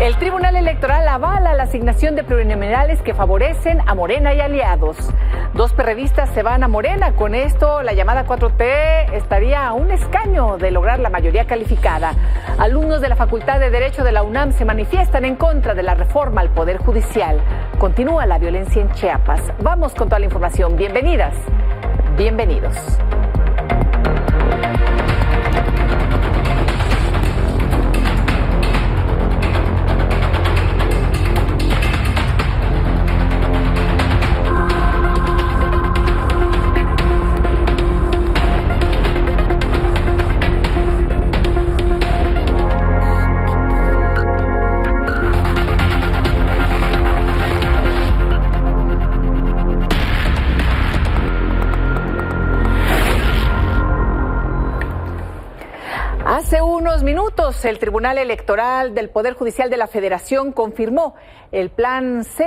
El Tribunal Electoral avala la asignación de plurinominales que favorecen a Morena y aliados. 2 perredistas se van a Morena. Con esto, la llamada 4T estaría a un escaño de lograr la mayoría calificada. Alumnos de la Facultad de Derecho de la UNAM se manifiestan en contra de la reforma al Poder Judicial. Continúa la violencia en Chiapas. Vamos con toda la información. Bienvenidas, bienvenidos. Hace unos minutos, el Tribunal Electoral del Poder Judicial de la Federación confirmó el Plan C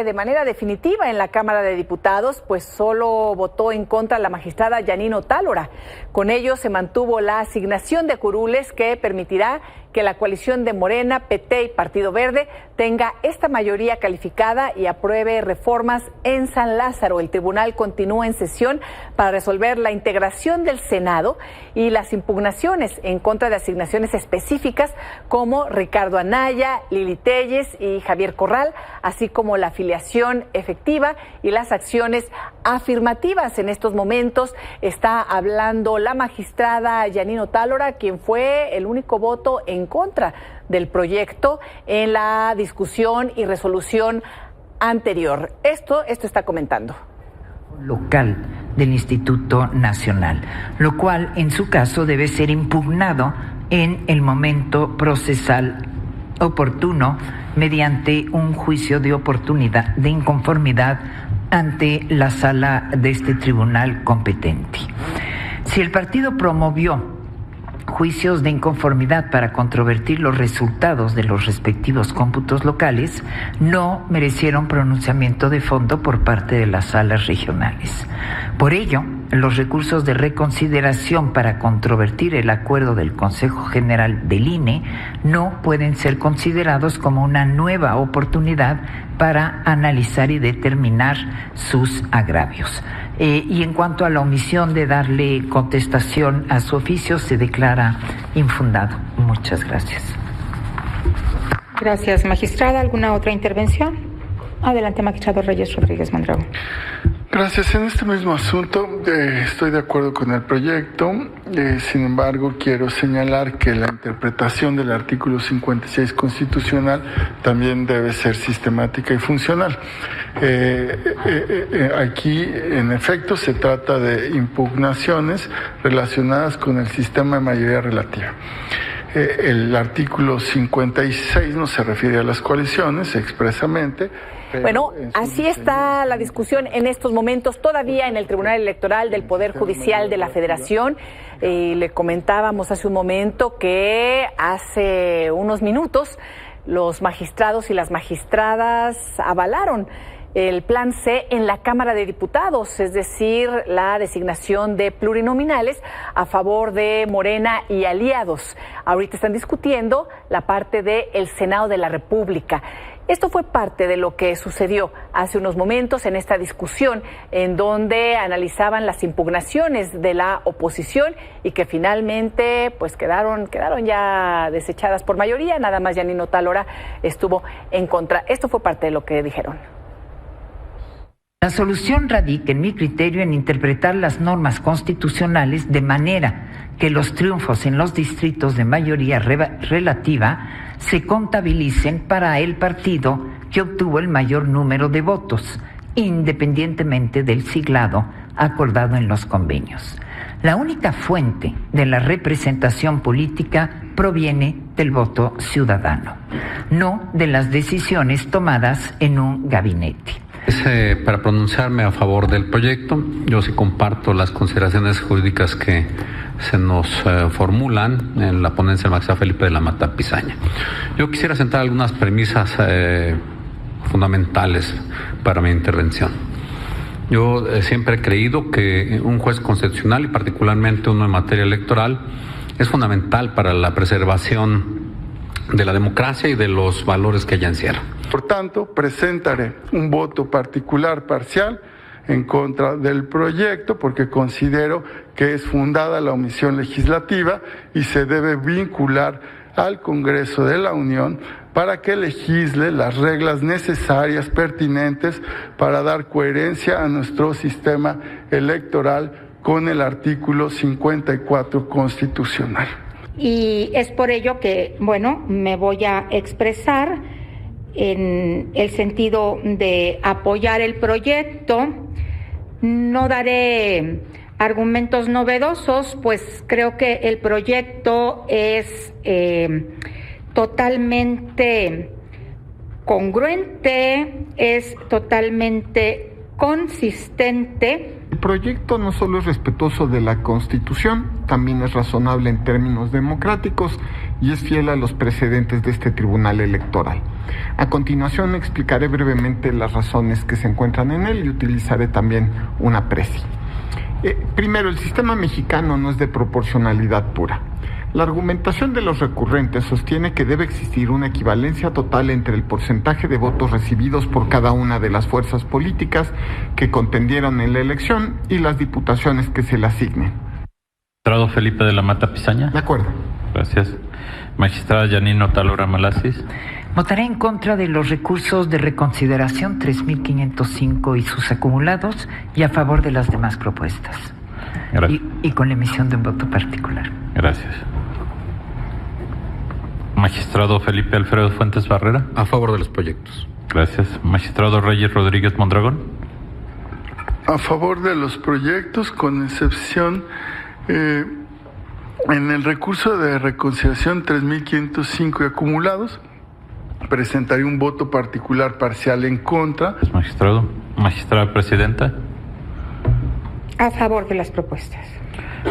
de manera definitiva en la Cámara de Diputados, pues solo votó en contra la magistrada Yanine Otálora. Con ello se mantuvo la asignación de curules que permitirá que la coalición de Morena, PT y Partido Verde tenga esta mayoría calificada y apruebe reformas en San Lázaro. El tribunal continúa en sesión para resolver la integración del Senado y las impugnaciones en contra de asignaciones específicas como Ricardo Anaya, Lili Telles y Javier Corral, así como la afiliación efectiva y las acciones afirmativas. En estos momentos está hablando la magistrada Yanine Otálora, quien fue el único voto en contra del proyecto en la discusión y resolución anterior. Esto está comentando. Local del Instituto Nacional, lo cual en su caso debe ser impugnado en el momento procesal oportuno mediante un juicio de oportunidad de inconformidad ante la sala de este tribunal competente. Si el partido promovió juicios de inconformidad para controvertir los resultados de los respectivos cómputos locales, no merecieron pronunciamiento de fondo por parte de las salas regionales. Por ello, los recursos de reconsideración para controvertir el acuerdo del Consejo General del INE no pueden ser considerados como una nueva oportunidad para analizar y determinar sus agravios. Y en cuanto a la omisión de darle contestación a su oficio, se declara infundado. Muchas gracias. Gracias, magistrada. ¿Alguna otra intervención? Adelante, magistrado Reyes Rodríguez Mondragón. Gracias. En este mismo asunto estoy de acuerdo con el proyecto. Sin embargo, quiero señalar que la interpretación del artículo 56 constitucional también debe ser sistemática y funcional. Aquí, en efecto, se trata de impugnaciones relacionadas con el sistema de mayoría relativa. El artículo 56 no se refiere a las coaliciones expresamente. Bueno, así está la discusión en estos momentos, todavía en el Tribunal Electoral del Poder Judicial de la Federación. Le comentábamos hace un momento que hace unos minutos los magistrados y las magistradas avalaron el Plan C en la Cámara de Diputados, es decir, la designación de plurinominales a favor de Morena y aliados. Ahorita están discutiendo la parte del Senado de la República. Esto fue parte de lo que sucedió hace unos momentos en esta discusión en donde analizaban las impugnaciones de la oposición y que finalmente pues quedaron ya desechadas por mayoría. Nada más Yanine Otálora estuvo en contra. Esto fue parte de lo que dijeron. La solución radica, en mi criterio, en interpretar las normas constitucionales de manera que los triunfos en los distritos de mayoría relativa se contabilicen para el partido que obtuvo el mayor número de votos, independientemente del siglado acordado en los convenios. La única fuente de la representación política proviene del voto ciudadano, no de las decisiones tomadas en un gabinete. Para pronunciarme a favor del proyecto, yo sí comparto las consideraciones jurídicas que se nos formulan en la ponencia del magistrado Felipe de la Mata Pizaña. Yo quisiera sentar algunas premisas fundamentales para mi intervención. Yo siempre he creído que un juez constitucional, y particularmente uno en materia electoral, es fundamental para la preservación de la democracia y de los valores que ella encierra. Por tanto, presentaré un voto particular parcial en contra del proyecto porque considero que es fundada la omisión legislativa y se debe vincular al Congreso de la Unión para que legisle las reglas necesarias, pertinentes, para dar coherencia a nuestro sistema electoral con el artículo 54 constitucional. Y es por ello que, bueno, me voy a expresar en el sentido de apoyar el proyecto. No daré argumentos novedosos, pues creo que el proyecto es totalmente congruente, es totalmente consistente. El proyecto no solo es respetuoso de la Constitución, también es razonable en términos democráticos y es fiel a los precedentes de este Tribunal Electoral. A continuación explicaré brevemente las razones que se encuentran en él y utilizaré también una presi. Primero, el sistema mexicano no es de proporcionalidad pura. La argumentación de los recurrentes sostiene que debe existir una equivalencia total entre el porcentaje de votos recibidos por cada una de las fuerzas políticas que contendieron en la elección y las diputaciones que se le asignen. Magistrado Felipe de la Mata Pizaña. De acuerdo. Gracias. Magistrada Yanino Otalora Malasis. Votaré en contra de los recursos de reconsideración 3.505 y sus acumulados y a favor de las demás propuestas. Gracias. Y con la emisión de un voto particular. Gracias. Magistrado Felipe Alfredo Fuentes Barrera. A favor de los proyectos. Gracias. Magistrado Reyes Rodríguez Mondragón. A favor de los proyectos, con excepción en el recurso de reconsideración 3.505 y acumulados, presentaré un voto particular parcial en contra. Magistrado. Magistrada Presidenta. A favor de las propuestas.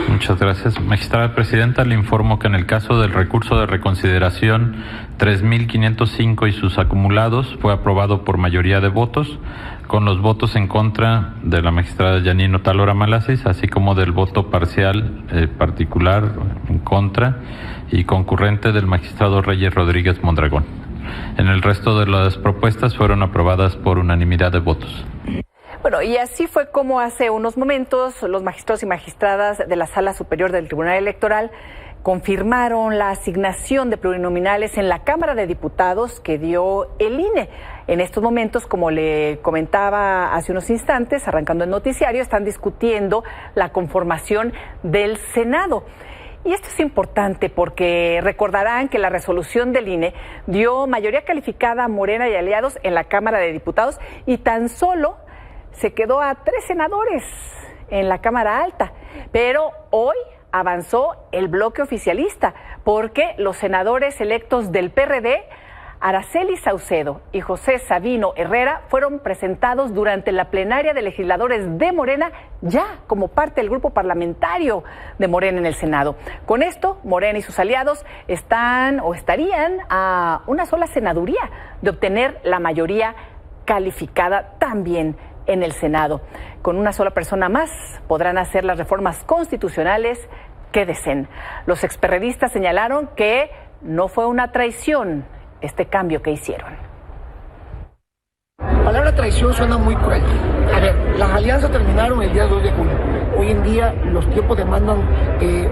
Muchas gracias. Magistrada Presidenta, le informo que en el caso del recurso de reconsideración 3.505 y sus acumulados fue aprobado por mayoría de votos, con los votos en contra de la magistrada Yanino Otalora Malasis, así como del voto parcial particular en contra y concurrente del magistrado Reyes Rodríguez Mondragón. En el resto de las propuestas fueron aprobadas por unanimidad de votos. Bueno, y así fue como hace unos momentos los magistrados y magistradas de la Sala Superior del Tribunal Electoral confirmaron la asignación de plurinominales en la Cámara de Diputados que dio el INE. En estos momentos, como le comentaba hace unos instantes, arrancando el noticiario, están discutiendo la conformación del Senado. Y esto es importante porque recordarán que la resolución del INE dio mayoría calificada a Morena y aliados en la Cámara de Diputados y tan solo se quedó a 3 senadores en la Cámara Alta. Pero hoy avanzó el bloque oficialista porque los senadores electos del PRD, Araceli Saucedo y José Sabino Herrera, fueron presentados durante la plenaria de legisladores de Morena ya como parte del grupo parlamentario de Morena en el Senado. Con esto, Morena y sus aliados estarían a una sola senaduría de obtener la mayoría calificada también en el Senado. Con una sola persona más podrán hacer las reformas constitucionales que deseen. Los experredistas señalaron que no fue una traición este cambio que hicieron. La palabra traición suena muy cruel. A ver, las alianzas terminaron el día 2 de junio. Hoy en día los tiempos demandan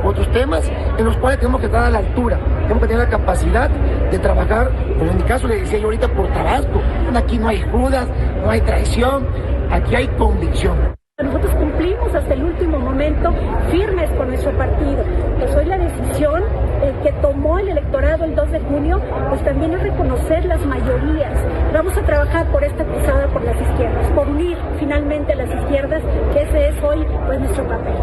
otros temas en los cuales tenemos que estar a la altura. Tenemos que tener la capacidad de trabajar, como en mi caso le decía yo ahorita, por Tabasco. Aquí no hay judas, no hay traición, aquí hay convicción. Nosotros cumplimos hasta el último momento firmes con nuestro partido. Pues hoy la decisión que tomó el electorado el 2 de junio, pues también es reconocer las mayorías. Vamos a trabajar por esta cruzada por las izquierdas, por unir finalmente las izquierdas, que ese es hoy pues nuestro papel.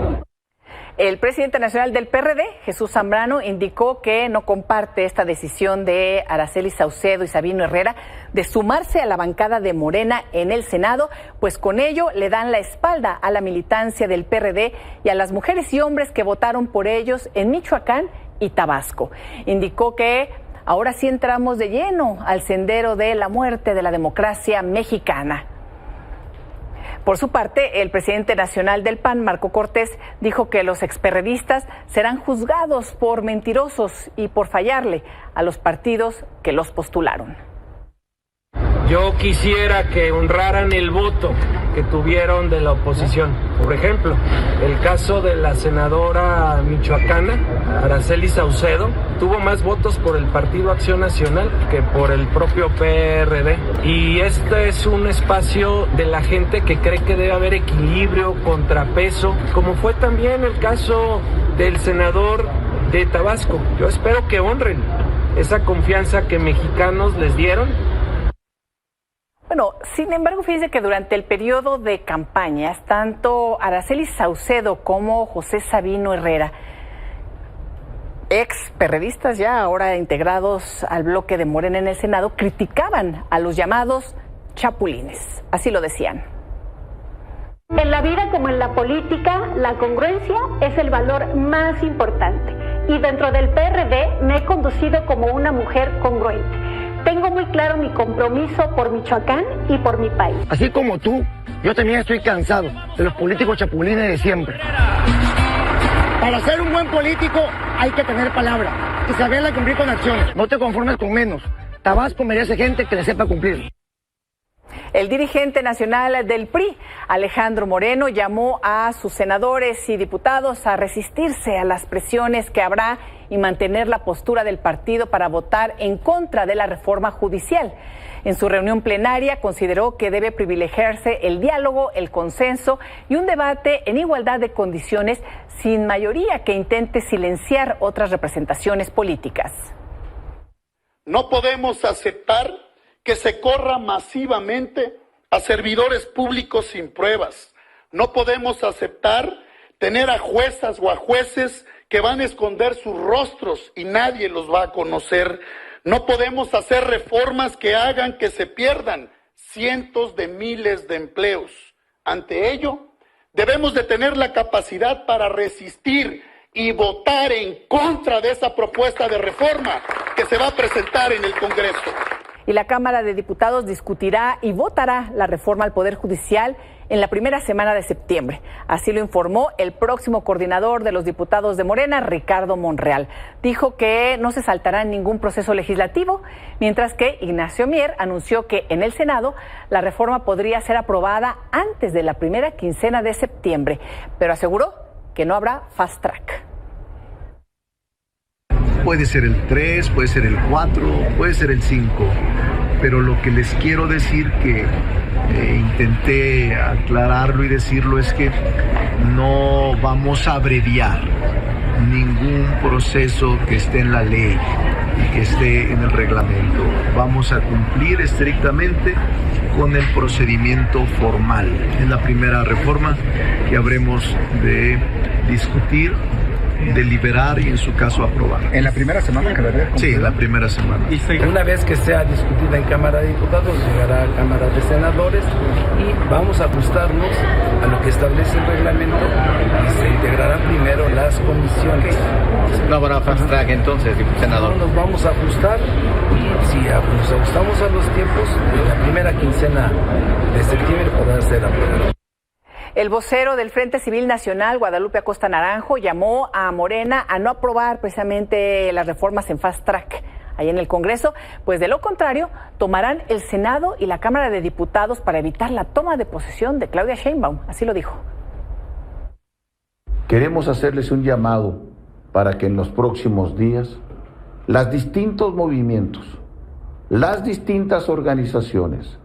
El presidente nacional del PRD, Jesús Zambrano, indicó que no comparte esta decisión de Araceli Saucedo y Sabino Herrera de sumarse a la bancada de Morena en el Senado, pues con ello le dan la espalda a la militancia del PRD y a las mujeres y hombres que votaron por ellos en Michoacán y Tabasco. Indicó que ahora sí entramos de lleno al sendero de la muerte de la democracia mexicana. Por su parte, el presidente nacional del PAN, Marco Cortés, dijo que los experredistas serán juzgados por mentirosos y por fallarle a los partidos que los postularon. Yo quisiera que honraran el voto que tuvieron de la oposición. Por ejemplo, el caso de la senadora michoacana, Araceli Saucedo, tuvo más votos por el Partido Acción Nacional que por el propio PRD. Y este es un espacio de la gente que cree que debe haber equilibrio, contrapeso, como fue también el caso del senador de Tabasco. Yo espero que honren esa confianza que mexicanos les dieron. Bueno, sin embargo, fíjense que durante el periodo de campañas, tanto Araceli Saucedo como José Sabino Herrera, ex perredistas ya ahora integrados al bloque de Morena en el Senado, criticaban a los llamados chapulines. Así lo decían. En la vida como en la política, la congruencia es el valor más importante. Y dentro del PRD me he conducido como una mujer congruente. Tengo muy claro mi compromiso por Michoacán y por mi país. Así como tú, yo también estoy cansado de los políticos chapulines de siempre. Para ser un buen político hay que tener palabra y saberla cumplir con acciones. No te conformes con menos. Tabasco merece gente que le sepa cumplir. El dirigente nacional del PRI, Alejandro Moreno, llamó a sus senadores y diputados a resistirse a las presiones que habrá y mantener la postura del partido para votar en contra de la reforma judicial. En su reunión plenaria consideró que debe privilegiarse el diálogo, el consenso y un debate en igualdad de condiciones sin mayoría que intente silenciar otras representaciones políticas. No podemos aceptar que se corra masivamente a servidores públicos sin pruebas. No podemos aceptar tener a juezas o a jueces que van a esconder sus rostros y nadie los va a conocer. No podemos hacer reformas que hagan que se pierdan cientos de miles de empleos. Ante ello, debemos de tener la capacidad para resistir y votar en contra de esa propuesta de reforma que se va a presentar en el Congreso. Y la Cámara de Diputados discutirá y votará la reforma al Poder Judicial en la primera semana de septiembre. Así lo informó el próximo coordinador de los diputados de Morena, Ricardo Monreal. Dijo que no se saltará ningún proceso legislativo, mientras que Ignacio Mier anunció que en el Senado la reforma podría ser aprobada antes de la primera quincena de septiembre, pero aseguró que no habrá fast track. Puede ser el 3, puede ser el 4, puede ser el 5, pero lo que les quiero decir que intenté aclararlo y decirlo es que no vamos a abreviar ningún proceso que esté en la ley y que esté en el reglamento. Vamos a cumplir estrictamente con el procedimiento formal. Es la primera reforma que habremos de discutir, deliberar y en su caso aprobar. ¿En la primera semana quedaría? Sí, en la primera semana. Y una vez que sea discutida en Cámara de Diputados, llegará a Cámara de Senadores y vamos a ajustarnos a lo que establece el reglamento y se integrarán primero las comisiones. No habrá fast track entonces, senador. No nos vamos a ajustar y si nos ajustamos a los tiempos, en la primera quincena de septiembre podrá ser aprobado. El vocero del Frente Civil Nacional, Guadalupe Acosta Naranjo, llamó a Morena a no aprobar precisamente las reformas en fast track ahí en el Congreso, pues de lo contrario tomarán el Senado y la Cámara de Diputados para evitar la toma de posesión de Claudia Sheinbaum. Así lo dijo. Queremos hacerles un llamado para que en los próximos días los distintos movimientos, las distintas organizaciones,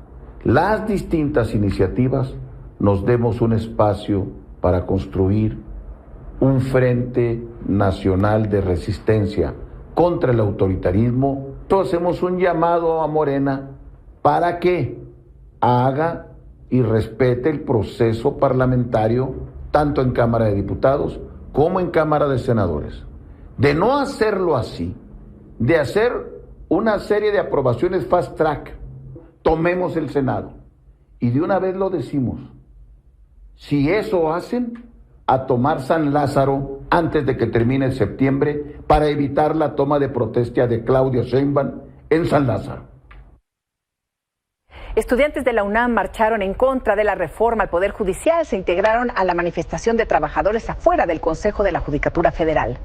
las distintas iniciativas nos demos un espacio para construir un frente nacional de resistencia contra el autoritarismo. Entonces hacemos un llamado a Morena para que haga y respete el proceso parlamentario tanto en Cámara de Diputados como en Cámara de Senadores. De no hacerlo así, de hacer una serie de aprobaciones fast track, tomemos el Senado y de una vez lo decimos. Si eso hacen, a tomar San Lázaro antes de que termine septiembre para evitar la toma de protesta de Claudia Sheinbaum en San Lázaro. Estudiantes de la UNAM marcharon en contra de la reforma al Poder Judicial. Se integraron a la manifestación de trabajadores afuera del Consejo de la Judicatura Federal.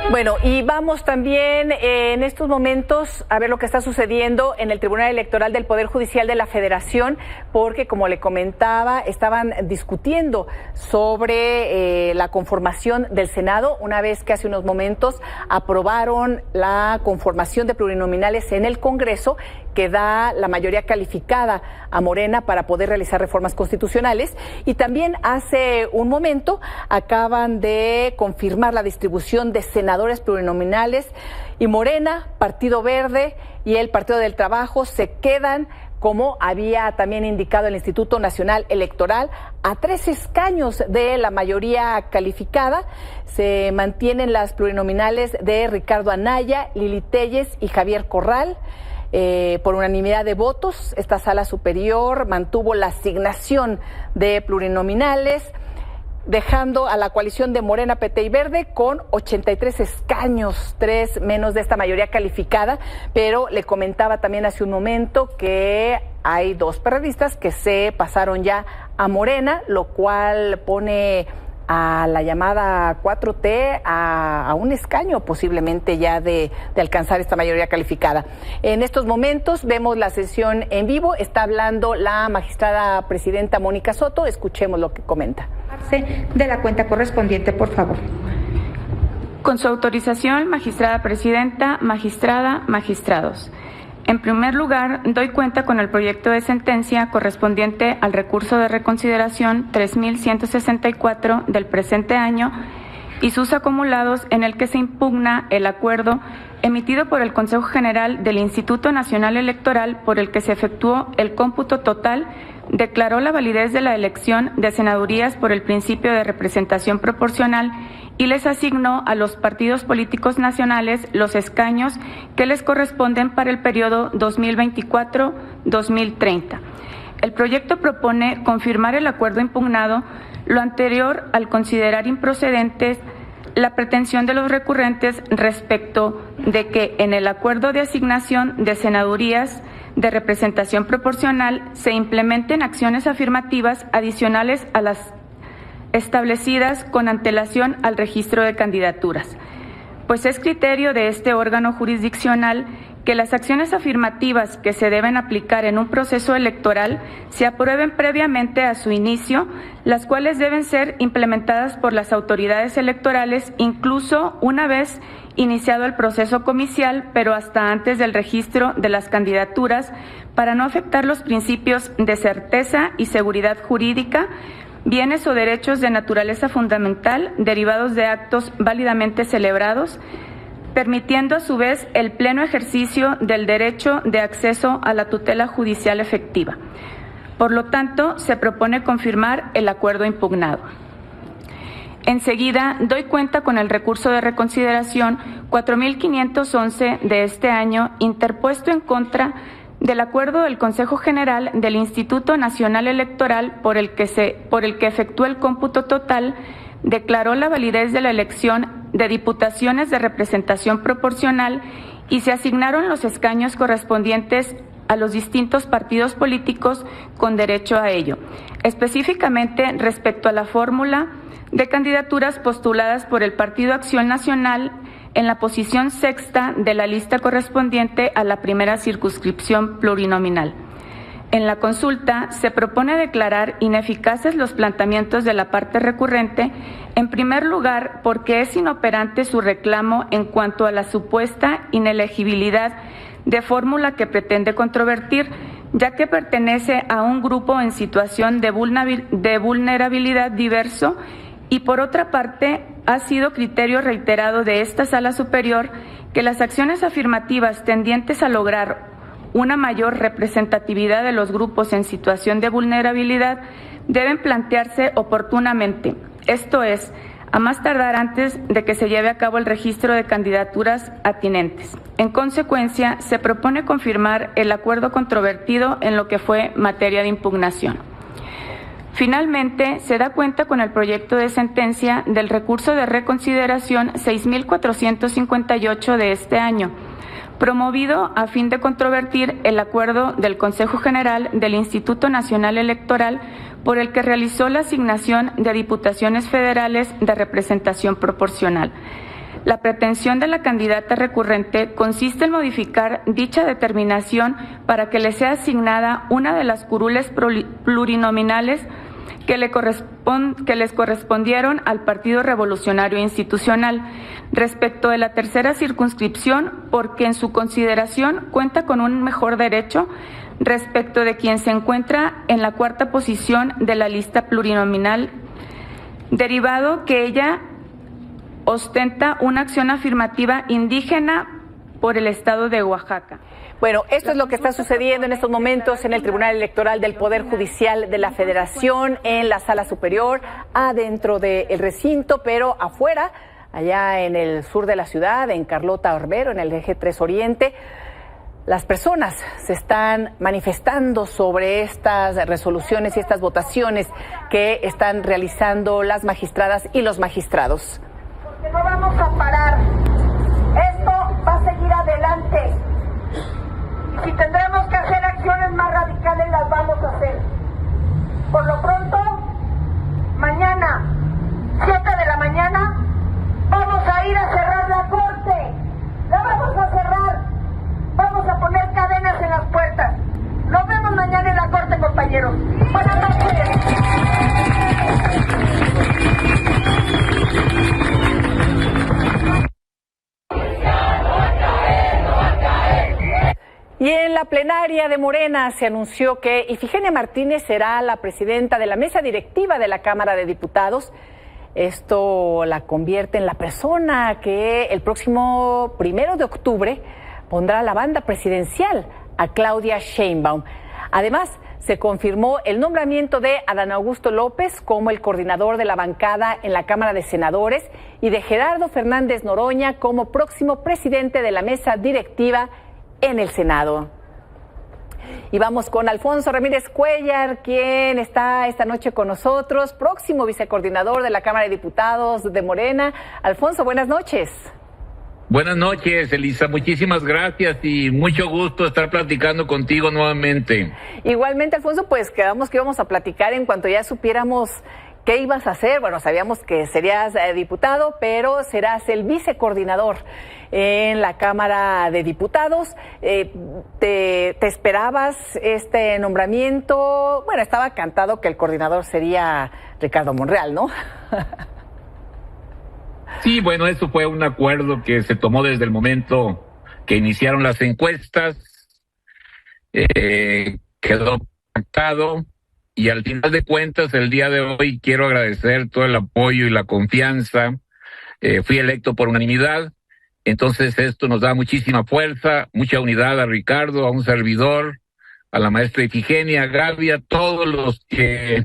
Bueno, y vamos también en estos momentos a ver lo que está sucediendo en el Tribunal Electoral del Poder Judicial de la Federación, porque como le comentaba, estaban discutiendo sobre la conformación del Senado, una vez que hace unos momentos aprobaron la conformación de plurinominales en el Congreso, que da la mayoría calificada a Morena para poder realizar reformas constitucionales. Y también hace un momento acaban de confirmar la distribución de senadores plurinominales, y Morena, Partido Verde y el Partido del Trabajo se quedan, como había también indicado el Instituto Nacional Electoral, a 3 escaños de la mayoría calificada. Se mantienen las plurinominales de Ricardo Anaya, Lili Telles y Javier Corral. Por unanimidad de votos, esta sala superior mantuvo la asignación de plurinominales, dejando a la coalición de Morena, PT y Verde con 83 escaños, 3 menos de esta mayoría calificada. Pero le comentaba también hace un momento que hay 2 perredistas que se pasaron ya a Morena, lo cual pone a la llamada 4T a un escaño posiblemente ya de alcanzar esta mayoría calificada. En estos momentos vemos la sesión en vivo, está hablando la magistrada presidenta Mónica Soto, escuchemos lo que comenta. De la cuenta correspondiente, por favor. Con su autorización, magistrada presidenta, magistrada, magistrados. En primer lugar, doy cuenta con el proyecto de sentencia correspondiente al recurso de reconsideración 3164 del presente año y sus acumulados, en el que se impugna el acuerdo emitido por el Consejo General del Instituto Nacional Electoral por el que se efectuó el cómputo total, declaró la validez de la elección de senadurías por el principio de representación proporcional y les asignó a los partidos políticos nacionales los escaños que les corresponden para el periodo 2024-2030. El proyecto propone confirmar el acuerdo impugnado, lo anterior al considerar improcedentes la pretensión de los recurrentes respecto de que en el acuerdo de asignación de senadurías de representación proporcional se implementen acciones afirmativas adicionales a las establecidas con antelación al registro de candidaturas, pues es criterio de este órgano jurisdiccional que las acciones afirmativas que se deben aplicar en un proceso electoral se aprueben previamente a su inicio, las cuales deben ser implementadas por las autoridades electorales incluso una vez iniciado el proceso comicial, pero hasta antes del registro de las candidaturas, para no afectar los principios de certeza y seguridad jurídica, bienes o derechos de naturaleza fundamental derivados de actos válidamente celebrados, permitiendo a su vez el pleno ejercicio del derecho de acceso a la tutela judicial efectiva. Por lo tanto, se propone confirmar el acuerdo impugnado. Enseguida, doy cuenta con el recurso de reconsideración 4511 de este año, interpuesto en contra del acuerdo del Consejo General del Instituto Nacional Electoral por el que efectuó el cómputo total, declaró la validez de la elección de diputaciones de representación proporcional y se asignaron los escaños correspondientes a los distintos partidos políticos con derecho a ello, específicamente respecto a la fórmula de candidaturas postuladas por el Partido Acción Nacional en la posición sexta de la lista correspondiente a la primera circunscripción plurinominal. En la consulta se propone declarar ineficaces los planteamientos de la parte recurrente, en primer lugar porque es inoperante su reclamo en cuanto a la supuesta inelegibilidad de fórmula que pretende controvertir, ya que pertenece a un grupo en situación de vulnerabilidad diverso, y por otra parte ha sido criterio reiterado de esta Sala Superior que las acciones afirmativas tendientes a lograr una mayor representatividad de los grupos en situación de vulnerabilidad deben plantearse oportunamente, esto es, a más tardar antes de que se lleve a cabo el registro de candidaturas atinentes. En consecuencia, se propone confirmar el acuerdo controvertido en lo que fue materia de impugnación. Finalmente, se da cuenta con el proyecto de sentencia del recurso de reconsideración 6.458 de este año, promovido a fin de controvertir el acuerdo del Consejo General del Instituto Nacional Electoral por el que realizó la asignación de diputaciones federales de representación proporcional. La pretensión de la candidata recurrente consiste en modificar dicha determinación para que le sea asignada una de las curules plurinominales que les correspondieron al Partido Revolucionario Institucional respecto de la tercera circunscripción, porque en su consideración cuenta con un mejor derecho respecto de quien se encuentra en la cuarta posición de la lista plurinominal, derivado que ella ostenta una acción afirmativa indígena por el estado de Oaxaca. Bueno, esto es lo que está sucediendo en estos momentos en el Tribunal Electoral del Poder Judicial de la Federación, en la Sala Superior, adentro del recinto, pero afuera, allá en el sur de la ciudad, en Carlota Orbero, en el Eje 3 Oriente, las personas se están manifestando sobre estas resoluciones y estas votaciones que están realizando las magistradas y los magistrados. Porque no vamos a parar. Esto va a seguir adelante. Y si tendremos que hacer acciones más radicales, las vamos a hacer. Por lo pronto, mañana, 7 de la mañana, vamos a ir a cerrar la corte. La vamos a cerrar. Vamos a poner cadenas en las puertas. Nos vemos mañana en la corte, compañeros. Buenas noches. Y en la plenaria de Morena se anunció que Ifigenia Martínez será la presidenta de la mesa directiva de la Cámara de Diputados. Esto la convierte en la persona que el próximo 1 de octubre pondrá la banda presidencial a Claudia Sheinbaum. Además, se confirmó el nombramiento de Adán Augusto López como el coordinador de la bancada en la Cámara de Senadores y de Gerardo Fernández Noroña como próximo presidente de la mesa directiva en el Senado. Y vamos con Alfonso Ramírez Cuellar, quien está esta noche con nosotros, próximo vicecoordinador de la Cámara de Diputados de Morena. Alfonso, buenas noches. Buenas noches, Elisa. Muchísimas gracias y mucho gusto estar platicando contigo nuevamente. Igualmente, Alfonso, pues quedamos que íbamos a platicar en cuanto ya supiéramos qué ibas a hacer. Bueno, sabíamos que serías diputado, pero serás el vicecoordinador en la Cámara de Diputados. ¿Te esperabas este nombramiento? Bueno, estaba cantado que el coordinador sería Ricardo Monreal, ¿no? Sí, bueno, eso fue un acuerdo que se tomó desde el momento que iniciaron las encuestas, quedó pactado y al final de cuentas el día de hoy quiero agradecer todo el apoyo y la confianza. Fui electo por unanimidad, entonces esto nos da muchísima fuerza, mucha unidad a Ricardo, a un servidor, a la maestra Ifigenia, a Gaby, a todos los que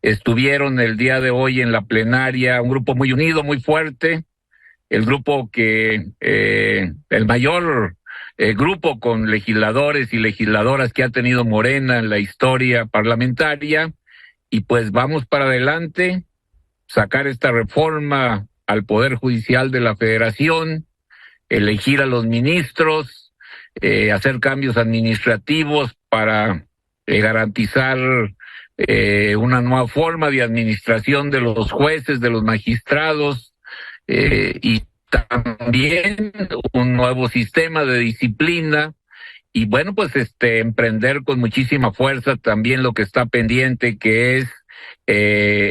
estuvieron el día de hoy en la plenaria, un grupo muy unido, muy fuerte, el grupo que, el mayor grupo con legisladores y legisladoras que ha tenido Morena en la historia parlamentaria, y pues vamos para adelante, sacar esta reforma al Poder Judicial de la Federación, elegir a los ministros, hacer cambios administrativos para garantizar una nueva forma de administración de los jueces, de los magistrados, y también un nuevo sistema de disciplina. Y bueno, pues emprender con muchísima fuerza también lo que está pendiente, que es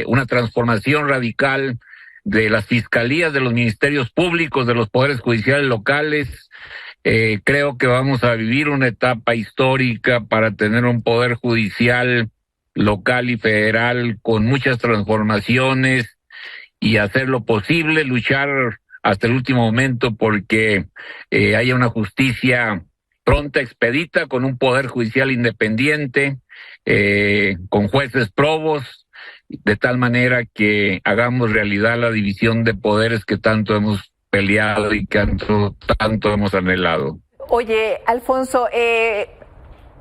una transformación radical de las fiscalías, de los ministerios públicos, de los poderes judiciales locales. Creo que vamos a vivir una etapa histórica para tener un poder judicial local y federal con muchas transformaciones y hacer lo posible, luchar hasta el último momento porque haya una justicia pronta, expedita, con un poder judicial independiente, con jueces probos, de tal manera que hagamos realidad la división de poderes que tanto hemos peleado y que tanto hemos anhelado. Oye, Alfonso,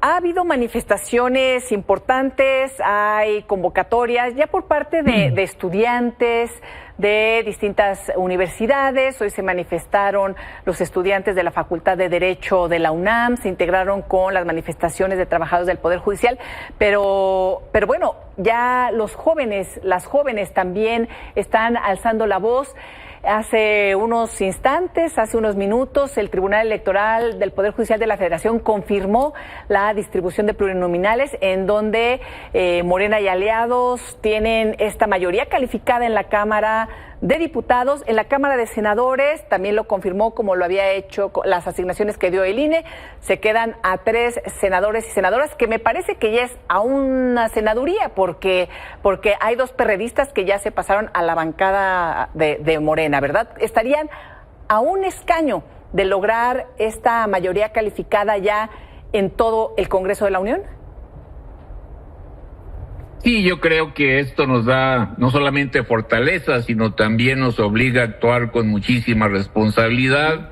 ha habido manifestaciones importantes, hay convocatorias ya por parte de estudiantes de distintas universidades. Hoy se manifestaron los estudiantes de la Facultad de Derecho de la UNAM, se integraron con las manifestaciones de trabajadores del Poder Judicial, pero bueno, ya las jóvenes también están alzando la voz. Hace unos instantes, hace unos minutos, el Tribunal Electoral del Poder Judicial de la Federación confirmó la distribución de plurinominales en donde Morena y aliados tienen esta mayoría calificada en la Cámara de Diputados. En la Cámara de Senadores también lo confirmó, como lo había hecho con las asignaciones que dio el INE. Se quedan a 3 senadores y senadoras, que me parece que ya es a una senaduría, porque hay 2 perredistas que ya se pasaron a la bancada de Morena, ¿verdad? Estarían a un escaño de lograr esta mayoría calificada ya en todo el Congreso de la Unión. Sí, yo creo que esto nos da no solamente fortaleza, sino también nos obliga a actuar con muchísima responsabilidad.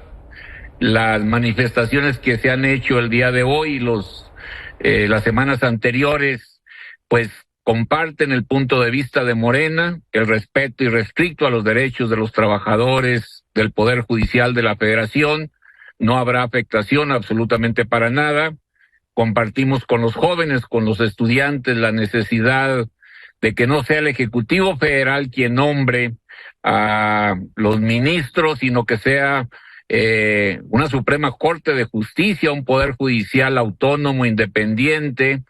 Las manifestaciones que se han hecho el día de hoy, las semanas anteriores, pues comparten el punto de vista de Morena, el respeto irrestricto a los derechos de los trabajadores del Poder Judicial de la Federación. No habrá afectación absolutamente para nada. Compartimos con los jóvenes, con los estudiantes, la necesidad de que no sea el Ejecutivo Federal quien nombre a los ministros, sino que sea una Suprema Corte de Justicia, un Poder Judicial autónomo, independiente,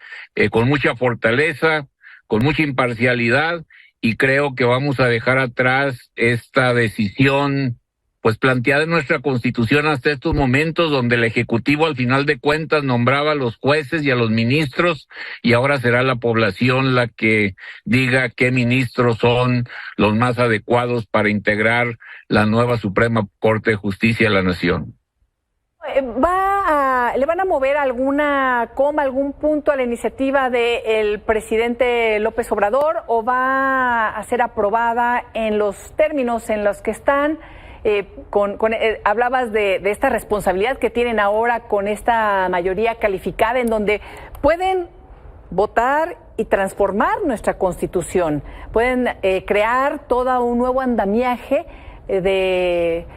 con mucha fortaleza, con mucha imparcialidad, y creo que vamos a dejar atrás esta decisión pues planteada en nuestra Constitución hasta estos momentos, donde el Ejecutivo al final de cuentas nombraba a los jueces y a los ministros, y ahora será la población la que diga qué ministros son los más adecuados para integrar la nueva Suprema Corte de Justicia de la Nación. ¿Le van a mover alguna coma, algún punto a la iniciativa del presidente López Obrador, o va a ser aprobada en los términos en los que están? Hablabas de esta responsabilidad que tienen ahora con esta mayoría calificada, en donde pueden votar y transformar nuestra Constitución, pueden crear todo un nuevo andamiaje de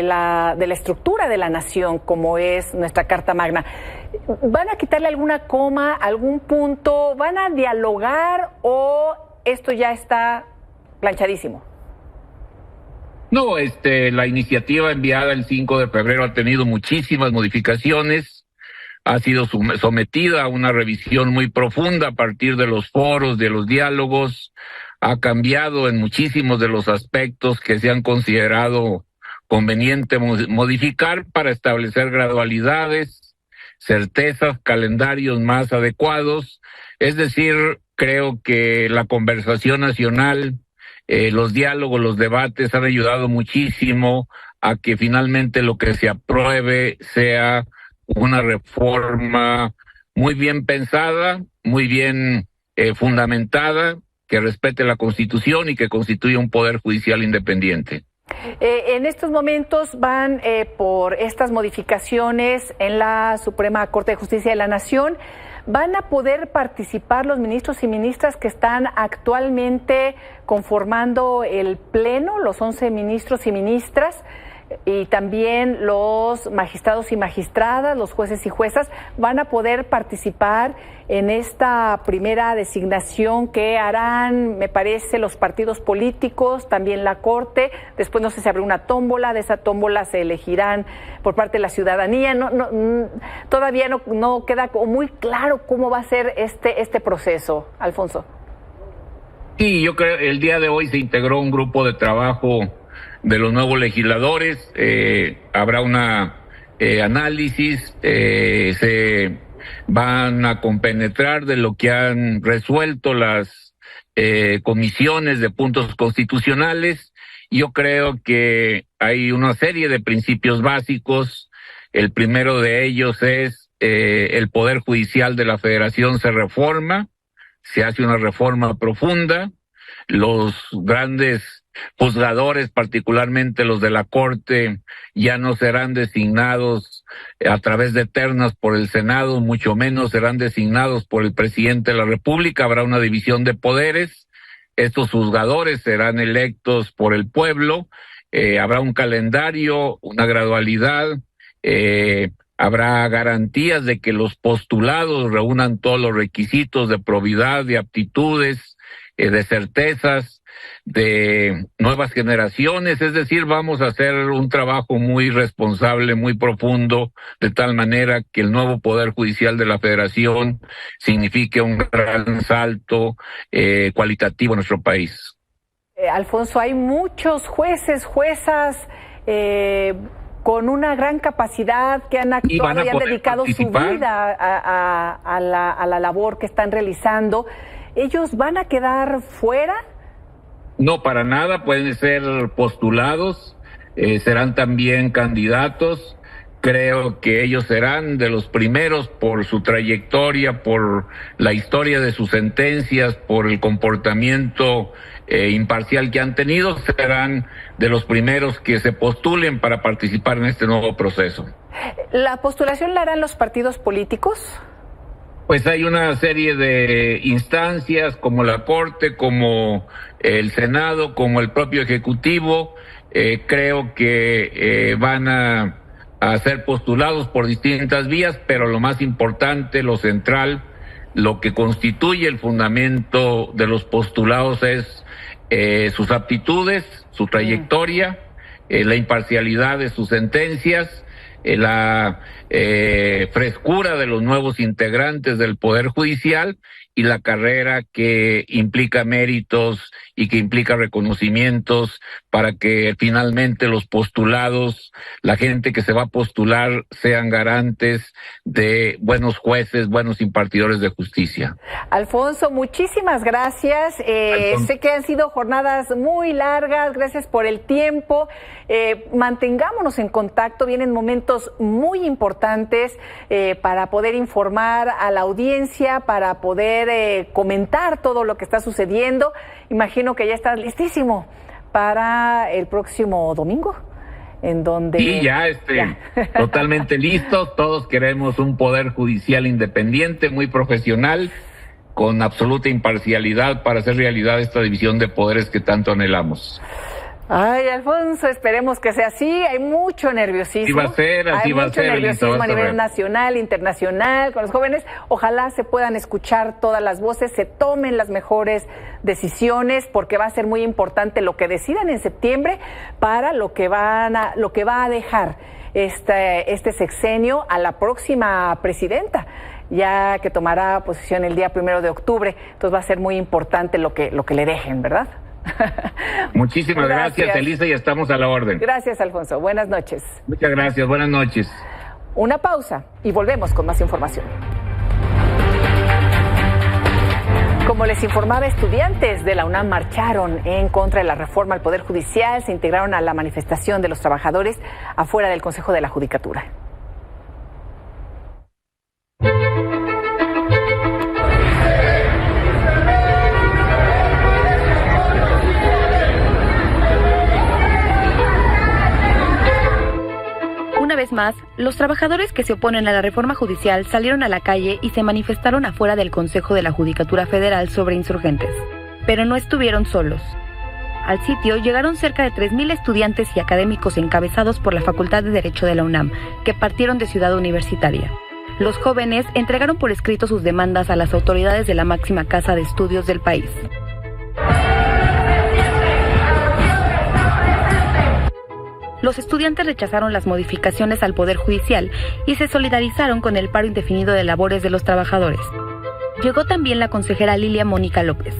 la estructura de la nación, como es nuestra Carta Magna. ¿Van a quitarle alguna coma, algún punto? ¿Van a dialogar o esto ya está planchadísimo? No, la iniciativa enviada el 5 de febrero ha tenido muchísimas modificaciones, ha sido sometida a una revisión muy profunda a partir de los foros, de los diálogos, ha cambiado en muchísimos de los aspectos que se han considerado conveniente modificar para establecer gradualidades, certezas, calendarios más adecuados. Es decir, creo que la conversación nacional, los diálogos, los debates han ayudado muchísimo a que finalmente lo que se apruebe sea una reforma muy bien pensada, muy bien fundamentada, que respete la Constitución y que constituya un poder judicial independiente. En estos momentos van por estas modificaciones en la Suprema Corte de Justicia de la Nación. ¿Van a poder participar los ministros y ministras que están actualmente conformando el Pleno, los 11 ministros y ministras? Y también los magistrados y magistradas, los jueces y juezas, van a poder participar en esta primera designación que harán, me parece, los partidos políticos, también la Corte. Después no sé si habrá una tómbola, de esa tómbola se elegirán por parte de la ciudadanía. Todavía no queda muy claro cómo va a ser este proceso, Alfonso. Sí, yo creo que el día de hoy se integró un grupo de trabajo de los nuevos legisladores, habrá una análisis, se van a compenetrar de lo que han resuelto las comisiones de puntos constitucionales. Yo creo que hay una serie de principios básicos. El primero de ellos es el Poder Judicial de la Federación se reforma, se hace una reforma profunda, los grandes juzgadores, particularmente los de la Corte, ya no serán designados a través de ternas por el Senado, mucho menos serán designados por el presidente de la República. Habrá una división de poderes. Estos juzgadores serán electos por el pueblo. Habrá un calendario, una gradualidad. Habrá garantías de que los postulados reúnan todos los requisitos de probidad, de aptitudes, de certezas, de nuevas generaciones. Es decir, vamos a hacer un trabajo muy responsable, muy profundo, de tal manera que el nuevo Poder Judicial de la Federación signifique un gran salto cualitativo en nuestro país. Alfonso, hay muchos jueces, juezas con una gran capacidad que han actuado y han dedicado su vida a la labor que están realizando. ¿Ellos van a quedar fuera? No, para nada, pueden ser postulados, serán también candidatos. Creo que ellos serán de los primeros por su trayectoria, por la historia de sus sentencias, por el comportamiento imparcial que han tenido, serán de los primeros que se postulen para participar en este nuevo proceso. ¿La postulación la harán los partidos políticos? Pues hay una serie de instancias como la Corte, como el Senado, como el propio Ejecutivo. Creo que van a ser postulados por distintas vías, pero lo más importante, lo central, lo que constituye el fundamento de los postulados es sus aptitudes, su trayectoria, la imparcialidad de sus sentencias, la frescura de los nuevos integrantes del Poder Judicial y la carrera que implica méritos y que implica reconocimientos para que finalmente los postulados, la gente que se va a postular, sean garantes de buenos jueces, buenos impartidores de justicia. Alfonso, muchísimas gracias. Sé que han sido jornadas muy largas, gracias por el tiempo. Mantengámonos en contacto, vienen momentos muy importantes para poder informar a la audiencia, para poder comentar todo lo que está sucediendo. Imagino que ya estás listísimo para el próximo domingo, en donde... Sí, ya totalmente listos. Todos queremos un Poder Judicial independiente, muy profesional, con absoluta imparcialidad para hacer realidad esta división de poderes que tanto anhelamos. Ay, Alfonso, esperemos que sea así. Hay mucho nerviosismo. Así va a ser, así va a ser. Hay mucho nerviosismo a nivel nacional, internacional, con los jóvenes. Ojalá se puedan escuchar todas las voces, se tomen las mejores decisiones, porque va a ser muy importante lo que decidan en septiembre para lo que va a dejar este sexenio a la próxima presidenta, ya que tomará posesión el día 1 de octubre. Entonces va a ser muy importante lo que le dejen, ¿verdad? Muchísimas gracias, Elisa, y estamos a la orden. Gracias, Alfonso. Buenas noches. Muchas gracias, buenas noches. Una pausa y volvemos con más información. Como les informaba, estudiantes de la UNAM marcharon en contra de la reforma al Poder Judicial, se integraron a la manifestación de los trabajadores afuera del Consejo de la Judicatura. vez más, los trabajadores que se oponen a la reforma judicial salieron a la calle y se manifestaron afuera del Consejo de la Judicatura Federal sobre Insurgentes. Pero no estuvieron solos. Al sitio llegaron cerca de 3,000 estudiantes y académicos encabezados por la Facultad de Derecho de la UNAM, que partieron de Ciudad Universitaria. Los jóvenes entregaron por escrito sus demandas a las autoridades de la máxima casa de estudios del país. Los estudiantes rechazaron las modificaciones al Poder Judicial y se solidarizaron con el paro indefinido de labores de los trabajadores. Llegó también la consejera Lilia Mónica López.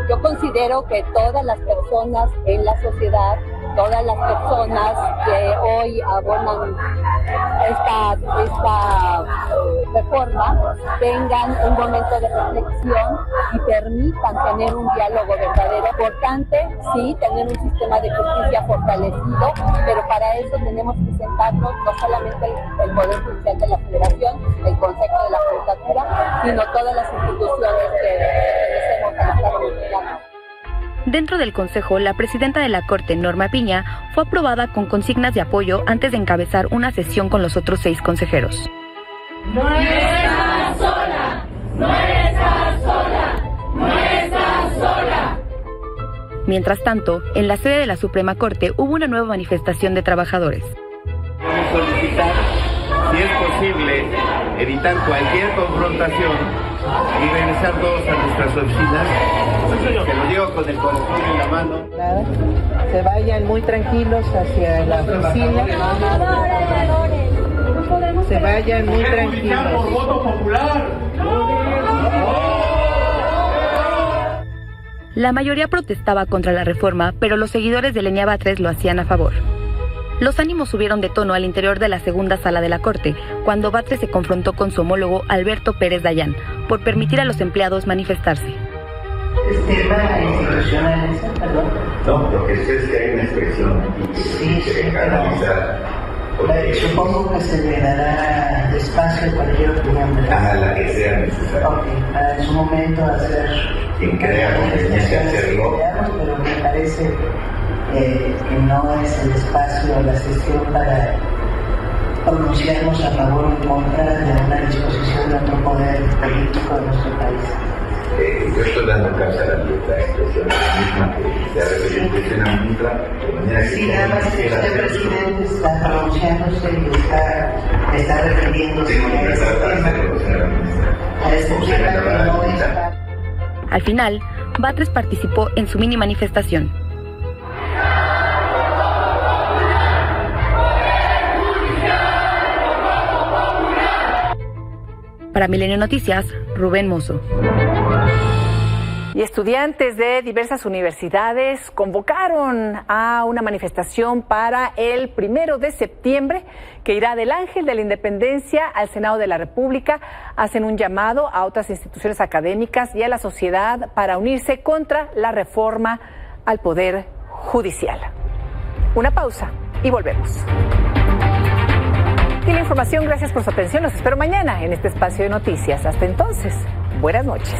Yo considero que todas las personas en la sociedad, todas las personas que hoy abonan esta reforma, tengan un momento de reflexión y permitan tener un diálogo verdadero. Importante, sí, tener un sistema de justicia fortalecido, pero para eso tenemos que sentarnos no solamente el Poder Judicial de la Federación, el Consejo de la Judicatura, sino todas las instituciones que pertenecemos al Estado mexicano. Dentro del Consejo, la presidenta de la Corte, Norma Piña, fue aprobada con consignas de apoyo antes de encabezar una sesión con los otros 6 consejeros. No estás sola, no estás sola, no estás sola. Mientras tanto, en la sede de la Suprema Corte hubo una nueva manifestación de trabajadores. Vamos a solicitar, si es posible, evitar cualquier confrontación y regresar todos a nuestras oficinas. Que lo digo con el corazón en la mano. Se vayan muy tranquilos hacia la oficina. Se vayan muy tranquilos. Por voto popular. La mayoría protestaba contra la reforma, pero los seguidores de Lenia Batres lo hacían a favor. Los ánimos subieron de tono al interior de la segunda sala de la Corte, cuando Batres se confrontó con su homólogo Alberto Pérez Dayán, por permitir a los empleados manifestarse. ¿Es tema institucional ese, perdón? No, lo que sé es que hay una expresión aquí que sí, se deja analizar. Supongo que se le dará espacio a cualquier opinión, ¿verdad? A la que sea necesaria. Ok, para en su momento hacer... Quien crea conveniencia hacerlo. Pero me parece que no es el espacio o la sesión para pronunciarnos a favor o en contra de una disposición de otro poder político de nuestro país. Yo estoy dando causa a la libertad de expresión misma que se represente en la ministra, de manera que... Sí, nada más que usted, presidente, está pronunciándose y está refiriéndose a este tema que no está... Al final, Batres participó en su mini manifestación. Para Milenio Noticias, Rubén Mozo. Y estudiantes de diversas universidades convocaron a una manifestación para el 1 de septiembre que irá del Ángel de la Independencia al Senado de la República. Hacen un llamado a otras instituciones académicas y a la sociedad para unirse contra la reforma al Poder Judicial. Una pausa y volvemos. Y la información, gracias por su atención. Los espero mañana en este espacio de noticias. Hasta entonces, buenas noches.